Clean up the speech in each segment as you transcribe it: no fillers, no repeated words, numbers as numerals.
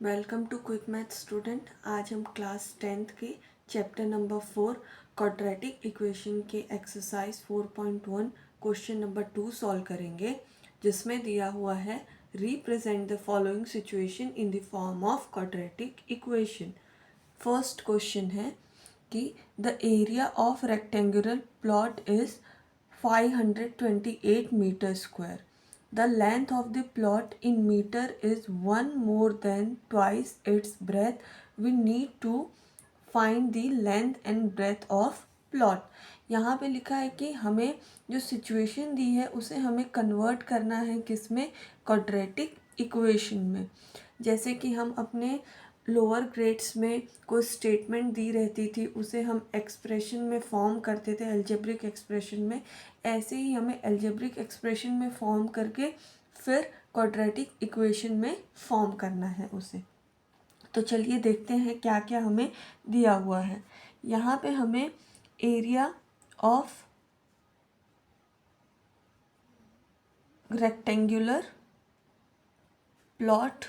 Welcome to quick math student. आज हम class 10th के चैप्टर नंबर 4 क्वाड्रेटिक इक्वेशन के एक्सरसाइज 4.1 क्वेश्चन नंबर 2 सॉल्व करेंगे, जिसमें दिया हुआ है represent the following situation in the form of quadratic equation. First question है कि the area of rectangular plot is 528 meter square. The length of the plot in meter is 1 more than twice its breadth. We need to find the length and breadth of plot. यहाँ पे लिखा है कि हमें जो situation दी है उसे हमें कन्वर्ट करना है किस में, क्वाड्रेटिक इक्वेशन में। जैसे कि हम अपने लोअर ग्रेड्स में कोई स्टेटमेंट दी रहती थी उसे हम एक्सप्रेशन में फॉर्म करते थे, अलजेब्रिक एक्सप्रेशन में। ऐसे ही हमें अलजेब्रिक एक्सप्रेशन में फॉर्म करके फिर क्वाड्रेटिक इक्वेशन में फॉर्म करना है उसे। तो चलिए देखते हैं क्या क्या हमें दिया हुआ है। यहाँ पे हमें एरिया ऑफ रेक्टेंगुलर प्लॉट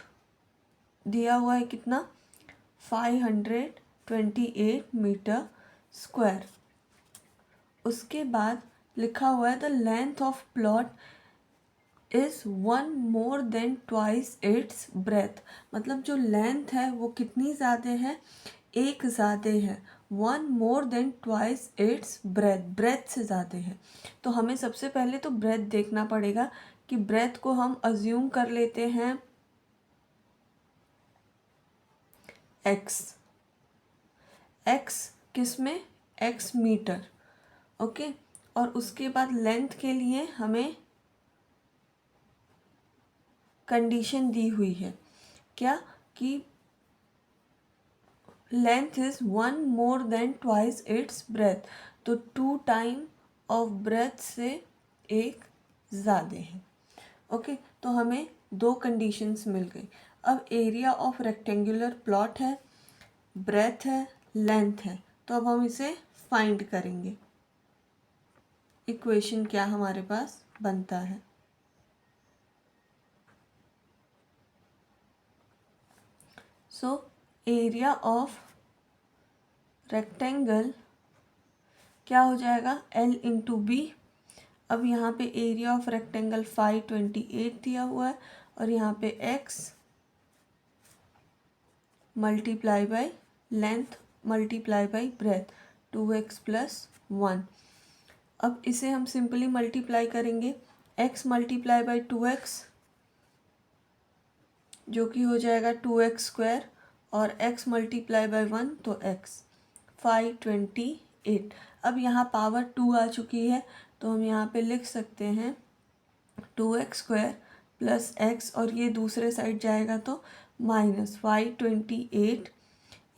दिया हुआ है, कितना, 528 मीटर स्क्वायर। उसके बाद लिखा हुआ है the length of plot is 1 more than twice its breath. मतलब जो लेंथ है वो कितनी ज़्यादा है, एक ज़्यादा है। 1 more than twice its breadth, breadth से ज़्यादा है। तो हमें सबसे पहले तो ब्रेथ देखना पड़ेगा कि ब्रेथ को हम अज्यूम कर लेते हैं एक्स किस में, एक्स मीटर, ओके। और उसके बाद लेंथ के लिए हमें कंडीशन दी हुई है क्या, कि length is 1 more than twice its breath. तो 2 टाइम ऑफ ब्रेथ से एक ज़्यादा है, ओके। तो हमें दो कंडीशंस मिल गई। अब एरिया ऑफ रेक्टेंगुलर प्लॉट है, ब्रेथ है, लेंथ है, तो अब हम इसे फाइंड करेंगे। इक्वेशन क्या हमारे पास बनता है, सो एरिया ऑफ रेक्टेंगल क्या हो जाएगा, L इंटू बी। अब यहाँ पे एरिया ऑफ रेक्टेंगल 528 दिया हुआ है और यहाँ पे x multiply by length multiply by breadth, 2x plus 1। अब इसे हम सिंपली मल्टीप्लाई करेंगे, x मल्टीप्लाई बाई 2x जो कि हो जाएगा 2x स्क्वायर, और x मल्टीप्लाई बाई 1 तो x, 528। अब यहाँ पावर 2 आ चुकी है तो हम यहाँ पे लिख सकते हैं 2x स्क्वायर प्लस x, और ये दूसरे साइड जाएगा तो माइनस 528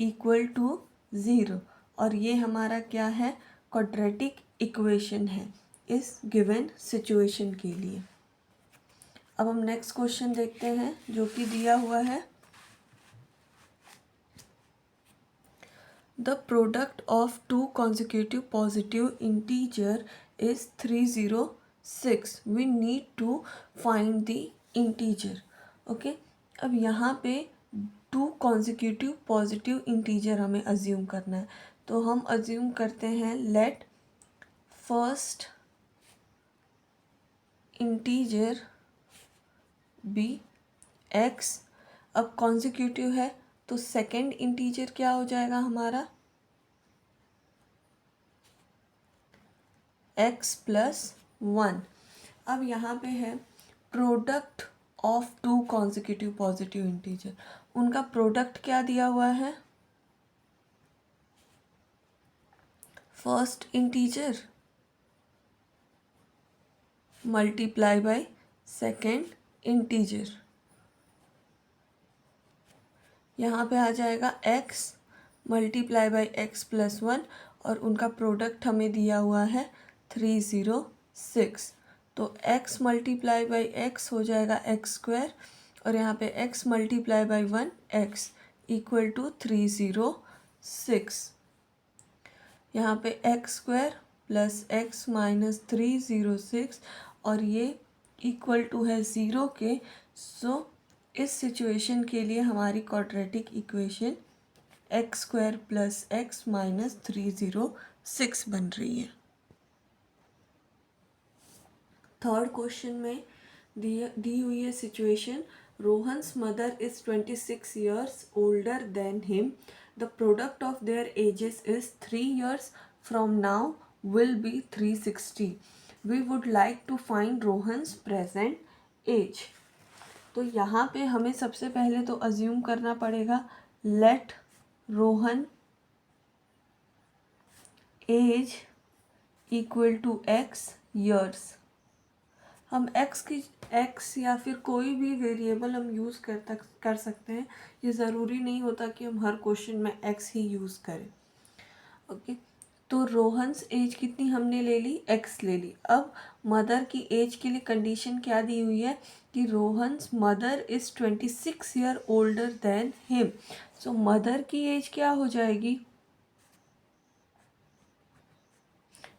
इक्वल टू 0। और ये हमारा क्या है, क्वाड्रेटिक इक्वेशन है इस गिवन सिचुएशन के लिए। अब हम नेक्स्ट क्वेश्चन देखते हैं जो कि दिया हुआ है the product of two consecutive positive integer is 306। We need to find the integer, okay. अब यहाँ पे टू consecutive पॉजिटिव इंटीजर हमें अज्यूम करना है, तो हम अज्यूम करते हैं let first integer be x. अब कॉन्जिक्यूटिव है तो सेकेंड इंटीजर क्या हो जाएगा हमारा, x प्लस 1। अब यहाँ पे है product of two consecutive positive integer, उनका प्रोडक्ट क्या दिया हुआ है, first integer multiply by second integer. यहाँ पे आ जाएगा x multiply by x plus 1, और उनका प्रोडक्ट हमें दिया हुआ है 306। तो x मल्टीप्लाई बाई x हो जाएगा x स्क्वायर, और यहाँ पे x multiply by 1 x equal to 306। यहाँ पे x square plus x minus 306, और ये इक्वल टू है 0 के, सो इस सिचुएशन के लिए हमारी quadratic equation x square plus x minus 306 बन रही है। थर्ड क्वेश्चन में दी हुई है situation, Rohan's mother is 26 years older than him. The product of their ages is 3 years from now will be 360. We would like to find Rohan's present age. तो यहाँ पे हमें सबसे पहले तो अज्यूम करना पड़ेगा let Rohan age equal to x years. हम एक्स या फिर कोई भी वेरिएबल हम यूज़ कर सकते हैं, ये ज़रूरी नहीं होता कि हम हर क्वेश्चन में एक्स ही यूज़ करें। ओके, तो रोहन्स एज कितनी हमने ले ली, एक्स ले ली। अब मदर की एज के लिए कंडीशन क्या दी हुई है कि Rohan's mother is 26 year older than him. So mother की एज क्या हो जाएगी,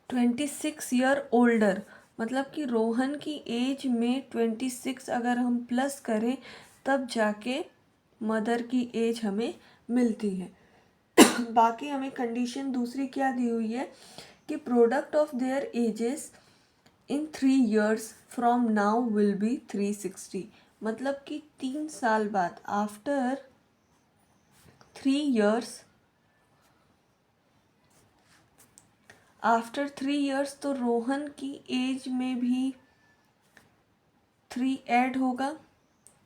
26 ईयर ओल्डर, मतलब कि रोहन की एज में 26 अगर हम प्लस करें तब जाके मदर की एज हमें मिलती है। बाकी हमें कंडीशन दूसरी क्या दी हुई है कि product of their edges in 3 years from now will be 360, मतलब कि 3 साल बाद, आफ्टर 3 years, आफ्टर 3 years तो रोहन की एज में भी 3 ऐड होगा।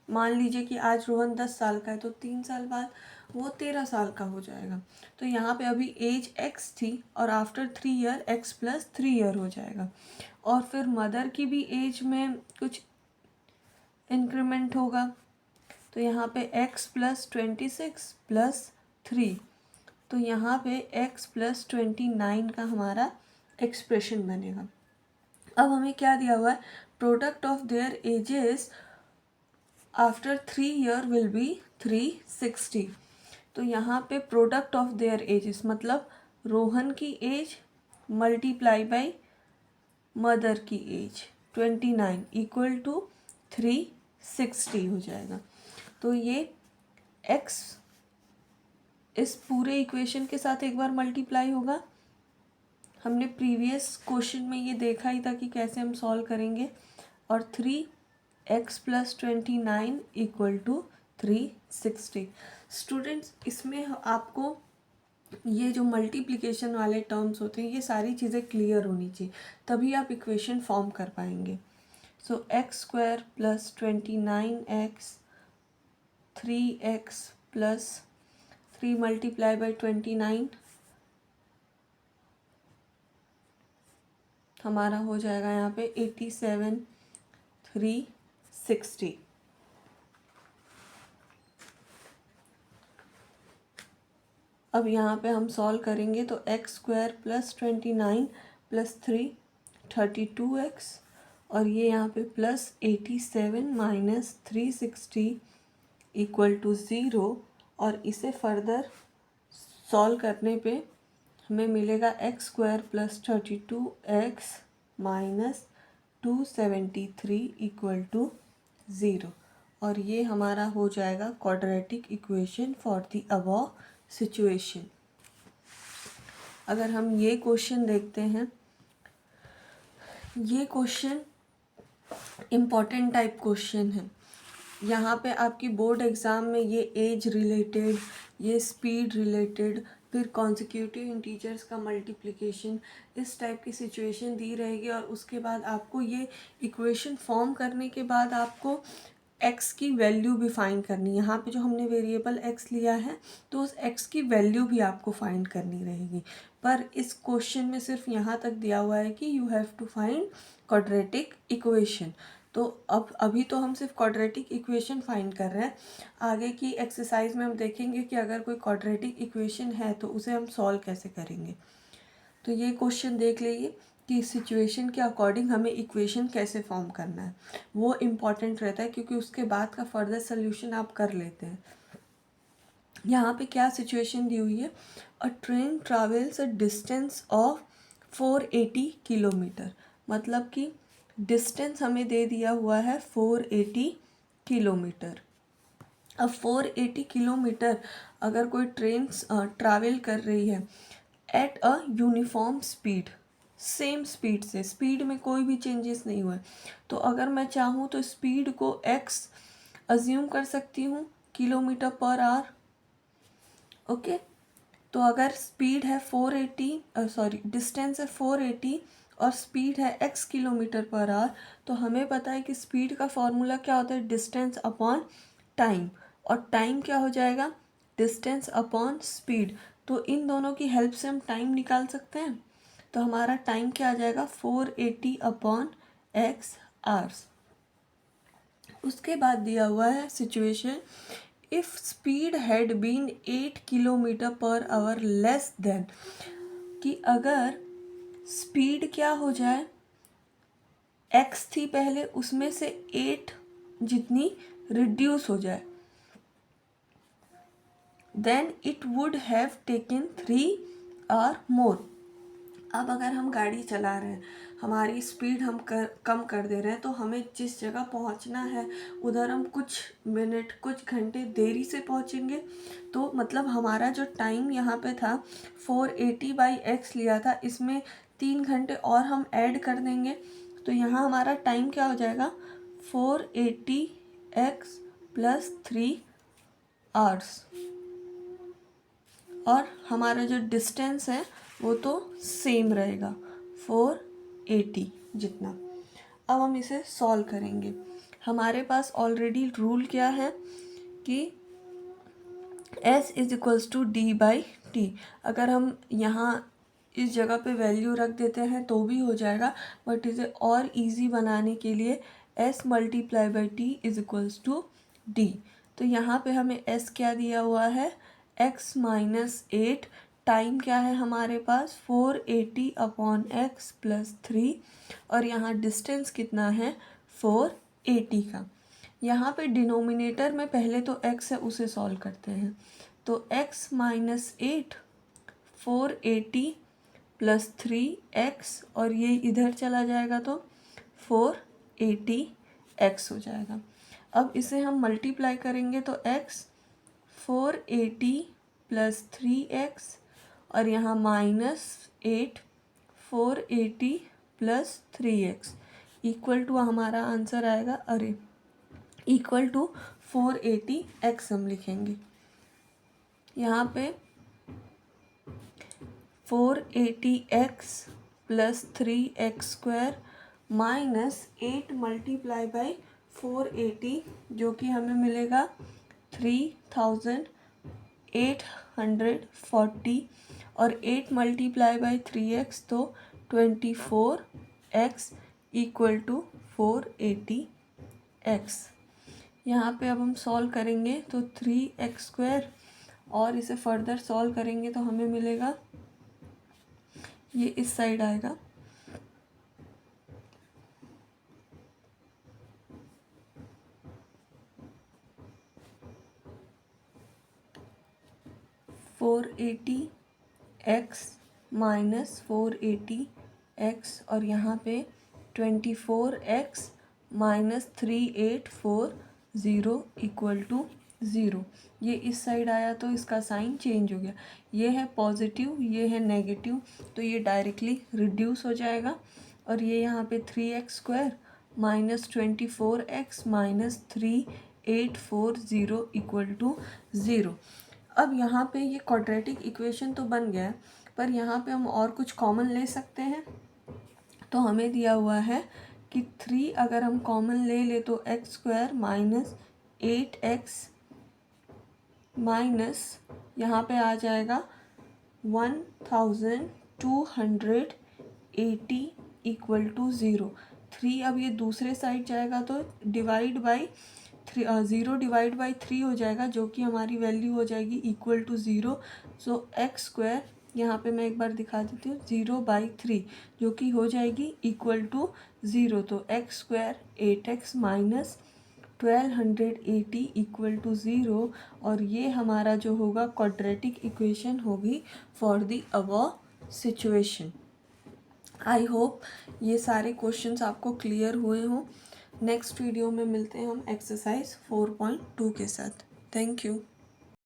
मान लीजिए कि आज रोहन 10 साल का है तो 3 साल बाद वो 13 साल का हो जाएगा। तो यहाँ पे अभी एज एक्स थी और after 3 year x plus 3 year हो जाएगा। और फिर मदर की भी एज में कुछ इंक्रीमेंट होगा, तो यहाँ पे एक्स प्लस 26 प्लस 3, तो यहाँ पे x प्लस 29 का हमारा एक्सप्रेशन बनेगा। अब हमें क्या दिया हुआ है, product of their edges after 3 year will be 360। तो यहाँ पे प्रोडक्ट ऑफ देयर एजेस मतलब रोहन की एज मल्टीप्लाई बाई मदर की एज 29 इक्वल टू 360 हो जाएगा। तो ये x इस पूरे इक्वेशन के साथ एक बार मल्टीप्लाई होगा। हमने प्रीवियस क्वेश्चन में ये देखा ही था कि कैसे हम सॉल्व करेंगे। और 3x plus 29 equal to 360। Students, इसमें आपको ये जो मल्टीप्लिकेशन वाले टर्म्स होते हैं ये सारी चीज़ें क्लियर होनी चाहिए, तभी आप इक्वेशन फॉर्म कर पाएंगे। So x square plus 29x, 3x plus 3 multiply by 29 हमारा हो जाएगा यहाँ पे 87 360। अब यहाँ पे हम सॉल्व करेंगे तो x square plus 29 plus 3 32x, और ये यहाँ पे प्लस 87 माइनस 360 इक्वल टू 0। और इसे फर्दर सॉल्व करने पे हमें मिलेगा x square plus 32x minus 273 equal to 0। और ये हमारा हो जाएगा quadratic equation for the above situation. अगर हम ये क्वेश्चन देखते हैं, ये क्वेश्चन इम्पॉर्टेंट टाइप क्वेश्चन है। यहाँ पे आपकी बोर्ड एग्ज़ाम में ये एज रिलेटेड, ये स्पीड रिलेटेड, फिर कॉन्सिक्यूटिव इंटीजर्स का मल्टीप्लिकेशन, इस टाइप की सिचुएशन दी रहेगी। और उसके बाद आपको ये इक्वेशन फॉर्म करने के बाद आपको x की वैल्यू भी फाइंड करनी है। यहाँ पे जो हमने वेरिएबल x लिया है तो उस x की वैल्यू भी आपको फाइंड करनी रहेगी। पर इस क्वेश्चन में सिर्फ यहाँ तक दिया हुआ है कि you have to find quadratic equation. तो अब अभी तो हम सिर्फ क्वाड्रेटिक इक्वेशन फाइंड कर रहे हैं। आगे की एक्सरसाइज में हम देखेंगे कि अगर कोई क्वाड्रेटिक इक्वेशन है तो उसे हम सॉल्व कैसे करेंगे। तो ये क्वेश्चन देख लीजिए कि सिचुएशन के अकॉर्डिंग हमें इक्वेशन कैसे फॉर्म करना है, वो इम्पॉर्टेंट रहता है क्योंकि उसके बाद का फर्दर सोल्यूशन आप कर लेते हैं। यहाँ पे क्या सिचुएशन दी हुई है, अ train travels a distance of 480 kilometre, मतलब कि डिस्टेंस हमें दे दिया हुआ है 480 किलोमीटर। अब 480 किलोमीटर अगर कोई ट्रेन ट्रैवल कर रही है at a uniform speed, same speed से, स्पीड में कोई भी चेंजेस नहीं हुआ है, तो अगर मैं चाहूँ तो स्पीड को x अज्यूम कर सकती हूँ किलोमीटर पर आवर। ओके, तो अगर स्पीड है 480, डिस्टेंस है 480 और स्पीड है x किलोमीटर पर आवर, तो हमें पता है कि स्पीड का फॉर्मूला क्या होता है, डिस्टेंस अपॉन टाइम, और टाइम क्या हो जाएगा, डिस्टेंस अपॉन स्पीड। तो इन दोनों की हेल्प से हम टाइम निकाल सकते हैं। तो हमारा टाइम क्या आ जाएगा, 480 अपॉन x आवर्स। उसके बाद दिया हुआ है situation, if speed had been 8 kilometre per hour less than, कि अगर स्पीड क्या हो जाए, x थी पहले, उसमें से 8 जितनी रिड्यूस हो जाए, then it would have taken 3 hour more. अब अगर हम गाड़ी चला रहे हैं, हमारी स्पीड हम कम कर दे रहे हैं, तो हमें जिस जगह पहुंचना है उधर हम कुछ मिनट कुछ घंटे देरी से पहुंचेंगे। तो मतलब हमारा जो टाइम यहाँ पे था 480/x लिया था, इसमें 3 घंटे और हम ऐड कर देंगे, तो यहाँ हमारा टाइम क्या हो जाएगा, 480x + 3 आवर्स। और हमारा जो डिस्टेंस है वो तो सेम रहेगा 480 जितना। अब हम इसे सॉल्व करेंगे। हमारे पास ऑलरेडी रूल क्या है कि s = d/t। अगर हम यहाँ इस जगह पे वैल्यू रख देते हैं तो भी हो जाएगा, बट इसे और इजी बनाने के लिए s × t = d। तो यहाँ पे हमें s क्या दिया हुआ है, x - 8, टाइम क्या है हमारे पास 480 अपॉन x + 3, और यहाँ डिस्टेंस कितना है 480 का। यहाँ पे डिनोमिनेटर में पहले तो x है उसे सॉल्व करते हैं, तो x - 8 480 + 3x, और ये इधर चला जाएगा तो 480x हो जाएगा। अब इसे हम मल्टीप्लाई करेंगे तो x 480 + 3x, और यहाँ -8 480 + 3x इक्वल टू हमारा आंसर आएगा, इक्वल टू 480x हम लिखेंगे। यहाँ पे 480x + 3x² -8 × 480, जो कि हमें मिलेगा 3840, और 8 × 3x तो 24x इक्वल टू 480x। यहाँ पे अब हम सॉल्व करेंगे तो 3x² और इसे फर्दर सॉल्व करेंगे तो हमें मिलेगा, ये इस साइड आएगा, (480x - 480x) और यहाँ पे 24x - 3840 इक्वल टू 0। ये इस साइड आया तो इसका साइन चेंज हो गया, ये है पॉजिटिव, ये है नेगेटिव, तो ये डायरेक्टली रिड्यूस हो जाएगा, और ये यहाँ पे 3x² -24x - 3840 इक्वल टू 0। अब यहाँ पे ये क्वाड्रेटिक इक्वेशन तो बन गया है, पर यहाँ पे हम और कुछ कॉमन ले सकते हैं। तो हमें दिया हुआ है कि 3 अगर हम कॉमन ले तो x² - 8x माइनस यहाँ पे आ जाएगा 1280 इक्वल टू 0। 3 अब ये दूसरे साइड जाएगा तो डिवाइड बाई 3 हो जाएगा, जो कि हमारी वैल्यू हो जाएगी इक्वल टू 0। सो x² यहाँ पे मैं एक बार दिखा देती हूँ, 0/3 जो कि हो जाएगी इक्वल टू 0। तो x² 8x minus 1280 equal to 0, और ये हमारा जो होगा क्वाड्रेटिक इक्वेशन होगी for the above situation. I hope ये सारे क्वेश्चंस आपको क्लियर हुए हों। नेक्स्ट वीडियो में मिलते हैं हम एक्सरसाइज 4.2 के साथ। Thank you.